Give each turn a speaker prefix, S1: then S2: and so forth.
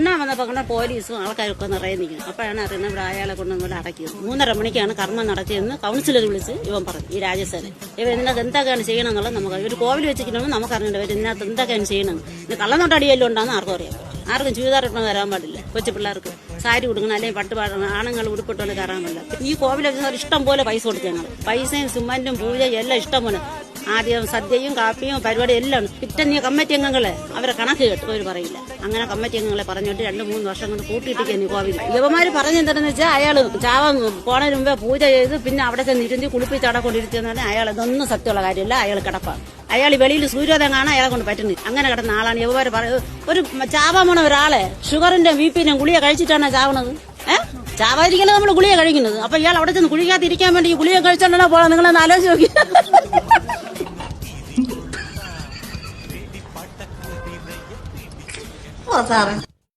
S1: ഉണ്ണാൻ വന്നപ്പോൾ കണ്ട പോലീസും ആൾക്കാരൊക്കെ നിറയെ നിൽക്കുന്നു. അപ്പോഴാണ് അറിയുന്നത് ഇവിടെ അയാളെ കൊണ്ടുവന്ന് അടക്കിയത്. 3:30 മണിക്കാണ് കർമ്മം നടത്തിയെന്ന് കൗൺസിലർ വിളിച്ച് ഇവൻ പറഞ്ഞു. ഈ രാജസേനൻ ഇവ ഇതിനകത്ത് എന്തൊക്കെയാണ് ചെയ്യണം എന്നുള്ളത് നമുക്ക് ഒരു കോവിൽ വെച്ചിട്ടുണ്ടെങ്കിൽ നമുക്ക് അറിയേണ്ടി വരും ഇതിനകത്ത് എന്തൊക്കെയാണ് ചെയ്യണം. ഇത് കള്ളനോട്ടടിയെല്ലാം ഉണ്ടാകുന്ന ആർക്കും അറിയാം. ആർക്കും ചുരിദാറിട്ടൊന്നും വരാൻ പാടില്ല. കൊച്ചു പിള്ളേർക്ക് സാരി ഉടുക്കണം, അല്ലെങ്കിൽ പട്ട് പാടണം, ആണുങ്ങൾ ഉടുപ്പിട്ടോണ്ട് കയറാൻ പാടില്ല. ഈ കോവിലൊക്കെ ഇഷ്ടം പോലെ പൈസ കൊടുത്തു ഞങ്ങൾ. പൈസയും സിമന്റും പൂജയും എല്ലാം ഇഷ്ടം പോലെ. ആദ്യം സദ്യയും കാപ്പിയും പരിപാടി എല്ലാം പിറ്റേ കമ്മിറ്റി അംഗങ്ങളെ അവരെ കണക്ക് കേട്ടു അവർ പറയില്ല. അങ്ങനെ കമ്മിറ്റി അംഗങ്ങളെ പറഞ്ഞിട്ട് 2-3 വർഷം കൊണ്ട് കൂട്ടിയിട്ടിരിക്കുന്നു കോവിൽ. യുവമാര് പറഞ്ഞെന്താണെന്ന് വെച്ചാൽ അയാൾ ചാവാൻ പോണതിന് മുമ്പേ പൂജ ചെയ്ത് പിന്നെ അവിടെ ചെന്ന് ഇരുത്തി കുളിപ്പിച്ച് അവിടെ കൊണ്ടിരുത്തിയെന്ന് അയാൾ ഇതൊന്നും സത്യമുള്ള കാര്യമില്ല. അയാൾ കിടപ്പാണ്. അയാൾ വെളിയിൽ സൂര്യോദയം കാണാൻ അയാളെ കൊണ്ട് പറ്റുന്നില്ല. അങ്ങനെ കിടന്ന ആളാണ് യുവമാര് പറയുന്നത്. ഒരു ചാവാൻ പോണ ഒരാളെ ഷുഗറിന്റെ ബിപിന്റെ ഗുളിക കഴിച്ചിട്ടാണ് ചാവണത്. ചാവാതിരിക്കല നമ്മൾ ഗുളിക കഴിക്കുന്നത്. അപ്പൊ ഇയാൾ അവിടെ ചെന്ന് കുളിക്കാതിരിക്കാൻ വേണ്ടി ഗുളിക കഴിച്ചോണ്ടാ പോകാം. നിങ്ങളൊന്ന് ആലോചിച്ച് നോക്കി.
S2: സാറേ